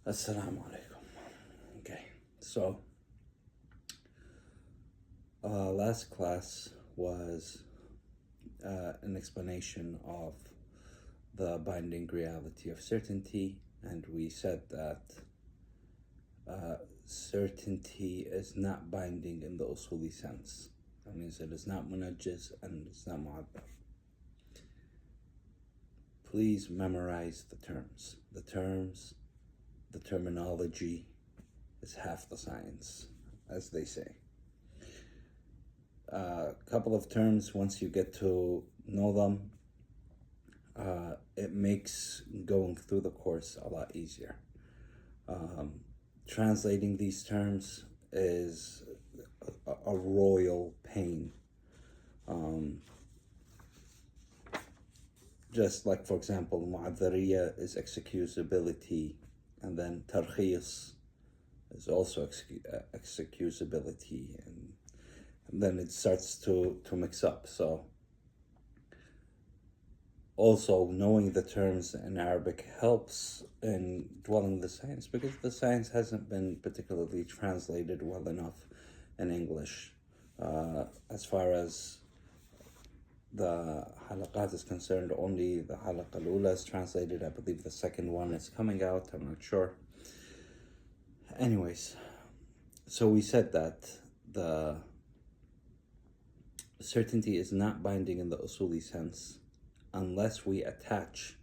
Assalamu alaikum. Okay, so last class was an explanation of the binding reality of certainty, and we said that certainty is not binding in the usuli sense. That means it is not munajjiz and it's not mu'abbar. Please memorize the terms. The terminology is half the science, as they say. A couple of terms, once you get to know them, it makes going through the course a lot easier. Translating these terms is a royal pain. Just like, for example, mu'adhariya is excusability, and then tarkhis is also excusability, and then it starts to mix up. So also knowing the terms in Arabic helps in dwelling the science, because the science hasn't been particularly translated well enough in English. As far as the halaqat is concerned, only the halaqa al-ula is translated. I believe the second one is coming out, I'm not sure. Anyways, so we said that the certainty is not binding in the usuli sense unless we attach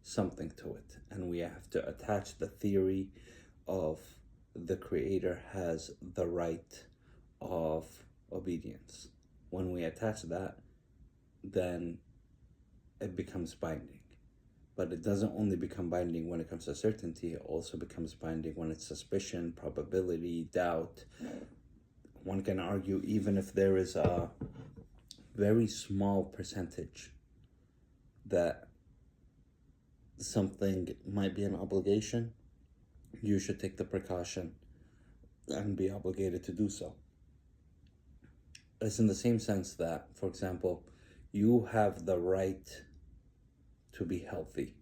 something to it, and we have to attach the theory of the creator has the right of obedience. When we attach that, then it becomes binding. But it doesn't only become binding when it comes to certainty, it also becomes binding when it's suspicion, probability, doubt. One can argue even if there is a very small percentage that something might be an obligation, you should take the precaution and be obligated to do so. It's in the same sense that, for example, you have the right to be healthy,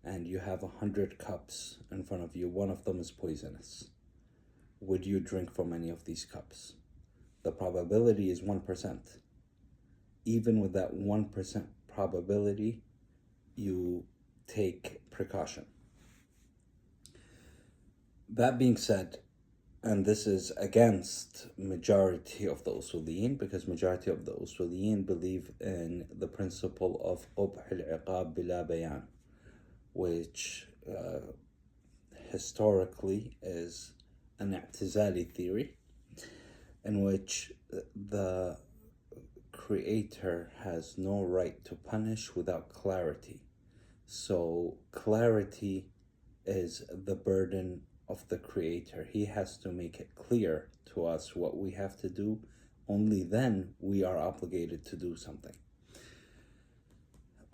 and you have 100 cups in front of you. One of them is poisonous. Would you drink from any of these cups? The probability is 1%. Even with that 1% probability, you take precaution. That being said, and this is against majority of the usuliyin, because majority of the usuliyin believe in the principle of qubh al-iqab bila bayan, which historically is an i'tizali theory, in which the creator has no right to punish without clarity. So clarity is the burden of the creator. He has to make it clear to us what we have to do. Only then we are obligated to do something.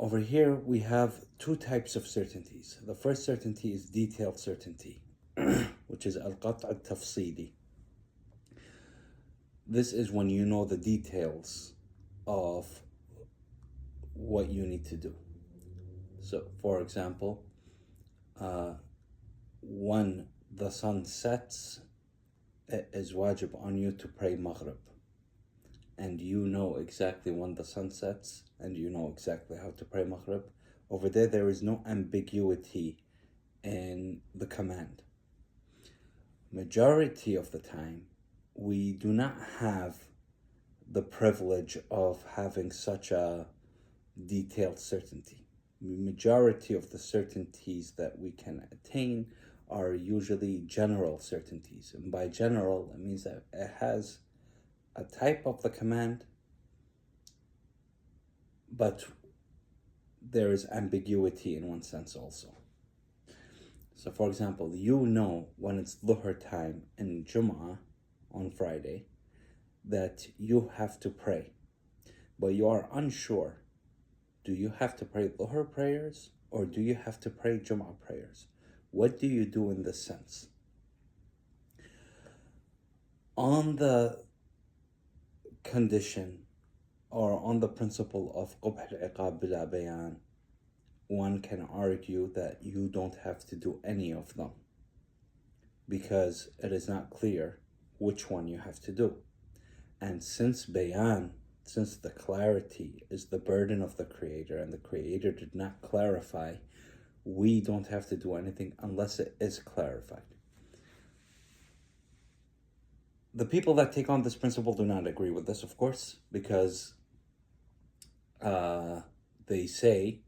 Over here we have two types of certainties. The first certainty is detailed certainty, which is al-qat' al-tafsili. This is when you know the details of what you need to do. So, for example, when the sun sets, it is wajib on you to pray Maghrib. And you know exactly when the sun sets, and you know exactly how to pray Maghrib. Over there is no ambiguity in the command. Majority of the time, we do not have the privilege of having such a detailed certainty. Majority of the certainties that we can attain are usually general certainties. And by general, it means that it has a type of the command, but there is ambiguity in one sense also. So for example, you know when it's Dhuhr time in Jum'ah on Friday that you have to pray, but you are unsure. Do you have to pray Dhuhr prayers or do you have to pray Jum'ah prayers? What do you do in this sense? On the condition or on the principle of qubh al-iqab bila bayan, one can argue that you don't have to do any of them because it is not clear which one you have to do. And since bayan, since the clarity is the burden of the Creator and the Creator did not clarify, we don't have to do anything unless it is clarified. The people that take on this principle do not agree with this, of course, because they say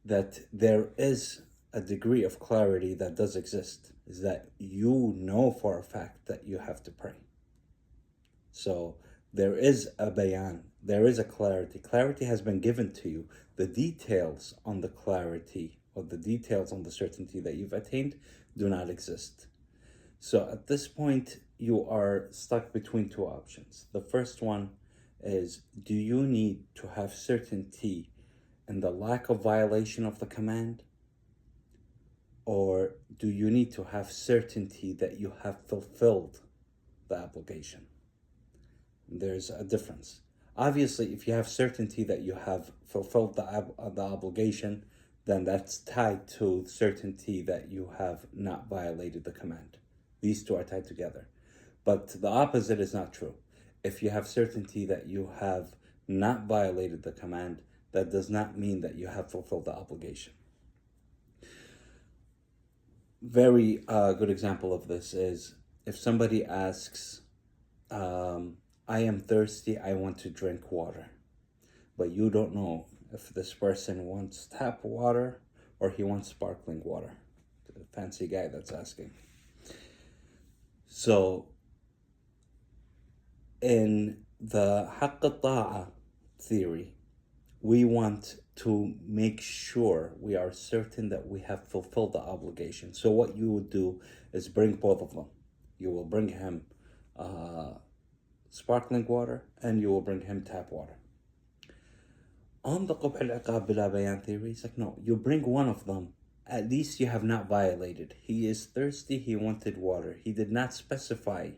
that there is a degree of clarity that does exist, is that you know for a fact that you have to pray. So there is a bayan, there is a clarity. Clarity has been given to you. The details on the clarity or the details on the certainty that you've attained do not exist. So at this point, you are stuck between two options. The first one is, do you need to have certainty in the lack of violation of the command? Or do you need to have certainty that you have fulfilled the obligation? There's a difference. Obviously, if you have certainty that you have fulfilled the obligation, then that's tied to certainty that you have not violated the command. These two are tied together. But the opposite is not true. If you have certainty that you have not violated the command, that does not mean that you have fulfilled the obligation. Very good example of this is if somebody asks, I am thirsty, I want to drink water. But you don't know if this person wants tap water or he wants sparkling water. The fancy guy that's asking. So, in the haqq al-ta'a theory, we want to make sure we are certain that we have fulfilled the obligation. So what you would do is bring both of them. You will bring him sparkling water and you will bring him tap water. On the qubh al-iqab bila bayan theory, it's like, no, you bring one of them. At least you have not violated. He is thirsty, he wanted water. He did not specify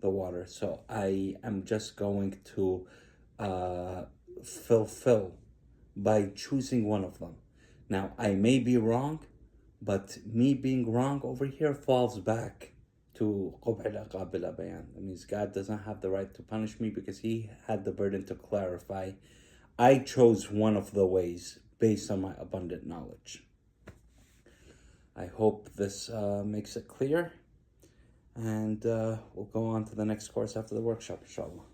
the water. So I am just going to fulfill by choosing one of them. Now, I may be wrong, but me being wrong over here falls back to qubh al-iqab bila bayan. That means God doesn't have the right to punish me because he had the burden to clarify. I chose one of the ways based on my abundant knowledge. I hope this makes it clear, and we'll go on to the next course after the workshop, inshallah.